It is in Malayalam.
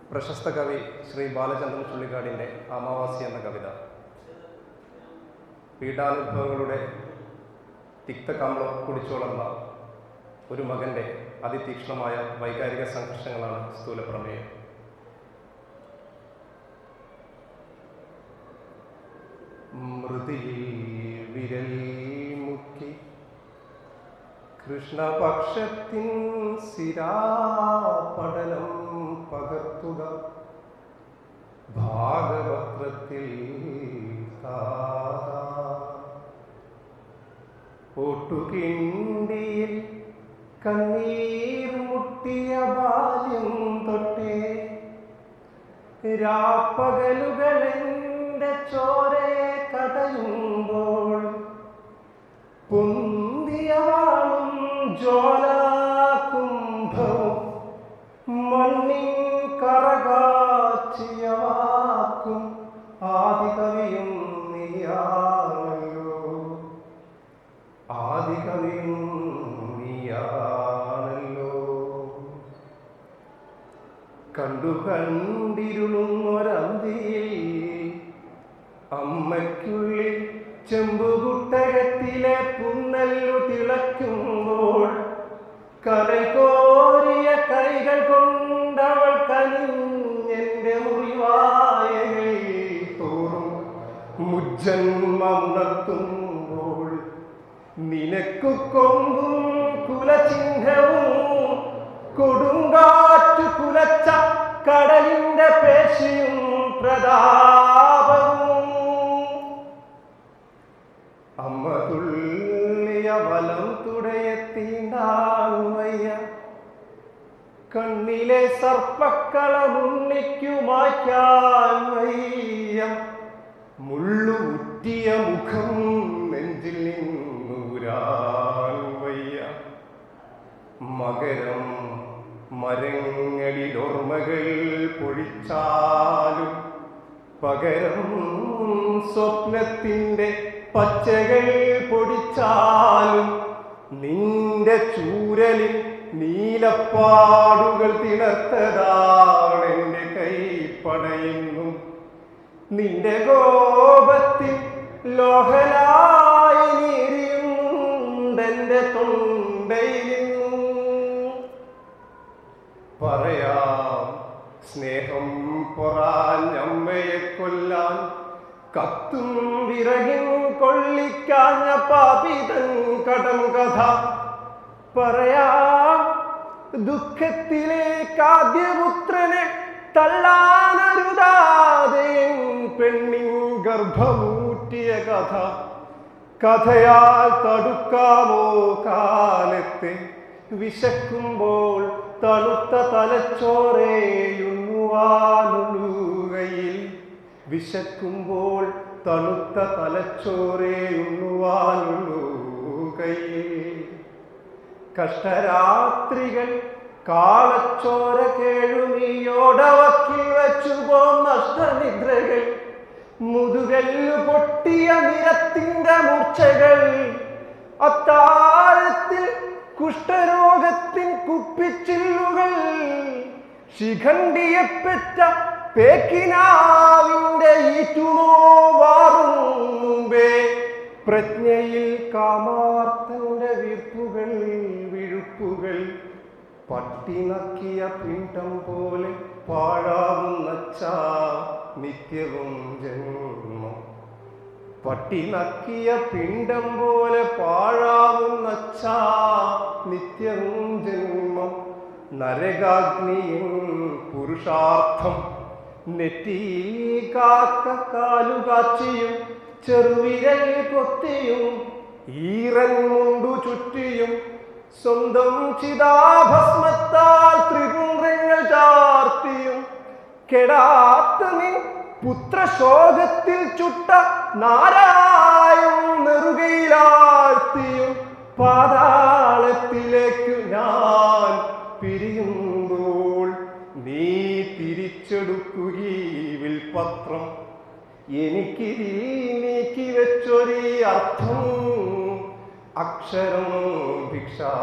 പ്രശസ്ത കവി ശ്രീ ബാലചന്ദ്രൻ ചുള്ളിക്കാടിൻ്റെ അമാവാസി എന്ന കവിത. പീഡാനുഭവങ്ങളുടെ തിക്തകാമ്ലം കുടിച്ചോളുന്ന ഒരു മകൻ്റെ അതിതീക്ഷ്ണമായ വൈകാരിക സംഘർഷങ്ങളാണ് സ്ഥൂലപ്രമേയം. മൃതിയിൽ വിരൽ മുക്കി കൃഷ്ണപക്ഷത്തിൻ സിരാപടലം പകർത്തുക ഭാഗവത്രത്തിൽ ഒട്ടുകിണ്ടിയിൽ കണ്ണീർ മുട്ടിയ ബാല്യം തൊട്ടേ രാപ്പകലുകളെന്റെ ചോരയെ കടയുമ്പോൾ പൊന്തിയവാളും ജ്വാലാകുംഭവും മണ്ണിൻ കറകാച്ചിയ വാക്കും ആദികവിയും നീയാണല്ലോ, ആദികവിയും നീയാണല്ലോ. കണ്ടു കണ്ടിരുന്നൊരന്തിയിൽ അമ്മയ്ക്കുള്ളിൽ ചെമ്പുകുട്ടകത്തിലെ പുന്നല്ലു തിളയ്ക്കുമ്പോൾ കലകോരിയ കൈകൾ കൊണ്ടവൾ കനിഞ്ഞെന്റെ മുറിവായകൾ തോറും മുജ്ജന്മമുണർത്തുമ്പോൾ നിനക്കു കൊമ്പും കുലചിഹ്നവും കൊടുങ്കാറ്റു കുലച്ച കടലിന്റെ പേശിയും പ്രതാപവും അമ്മ തുള്ളിയ വലം തുടയെത്തിണ്ടാവയ്യ കണ്ണിലെ സർപ്പക്കളമുണ്ണിക്കു മായ്ക്കാൻ വയ്യ മുള്ളുറ്റിയ മുഖം നെഞ്ചിൽ നിന്നൂരാൻ വയ്യ മകരം മരങ്ങളിൽ ഓർമ്മകൾ പൊഴിച്ചാലും പകരം സ്വപ്നത്തിൻ്റെ പച്ചകൾ പൊടിച്ചാലും നിന്റെ ചൂരലിൽ നീലപ്പാടുകൾ തിണർത്തതാണ് എൻ്റെ കൈപ്പടയെന്നും നിന്റെ കോപത്തിൽ ലോഹലായി നീരിയുണ്ടെൻ്റെ തൊണ്ടയിൽ പറയാം സ്നേഹം പൊറാഞ്ഞമ്മയെ കൊല്ലാൻ കത്തും വിറകിൻ കൊള്ളിക്കാഞ്ഞ പാപിതൻ കടം കഥ പറയാം ദുഃഖത്തിലേക്കാദ്യപുത്രനെ തള്ളാനരുതാതെ പെണ്ണിൻ ഗർഭമൂറ്റിയ കഥ കഥയാൽ തടുക്കാമോ കാലത്തെ വിശക്കുമ്പോൾ തണുത്ത തലച്ചോറേയുണ്ണുവാനുള്ളുകയിൽ വിശക്കുമ്പോൾ തണുത്ത തലച്ചോറേയുണ്ണുവാനുള്ളുകയിൽ കഷ്ടരാത്രികൾ കാളച്ചോര കേഴുമിയോടവക്കിൽ വെച്ചുപോ നഷ്ടനിദ്രകൾ മുതുകല്ലു പൊട്ടിയ നിരത്തിന്റെ മൂർച്ചകൾ അത്താഴത്തിൽ കുഷ്ഠരോഗത്തിൻ കുപ്പിച്ചില്ലുകൾ ശിഖണ്ഡിയെപ്പെട്ട പേക്കിനാവിന്റെ ഈറ്റുനോവാറും മുമ്പേ പ്രജ്ഞയിൽ കാമാർത്തന്റെ വീർപ്പുകൾ വിഴുപ്പുകൾ പട്ടിനക്കിയ പിണ്ടം പോലെ പാഴാവുന്നച്ച നിത്യവും ജന്മം പട്ടിനക്കിയ പിണ്ടം പോലെ പാഴാവുന്നച്ച നിത്യവും ജന്മം നരകാഗ്നിയും പുരുഷാർത്ഥം നെറ്റി കാക്ക കാലുകാച്ചിയും ചെറുവിരൽ കൊത്തിയും ഈറൻ മുണ്ടു ചുറ്റിയും സ്വന്തം ചിതാഭസ്മത്താൽ ത്രിപുണ്ഡങ്ങൾ ചാർത്തിയും കെടാത്ത നിൻ പുത്രശോകത്തിൽ ചുട്ട നാരായും നെറുകയിലാഴ്ത്തിയും പാതാളത്തിലേക്ക് ഞാൻ പിരിയുമ്പോൾ നീ തിരിച്ചെടുക്കുകീ വിൽപത്രം എനിക്ക് നീക്കി വെച്ചൊരീ അർത്ഥം അക്ഷരം ഭിക്ഷാ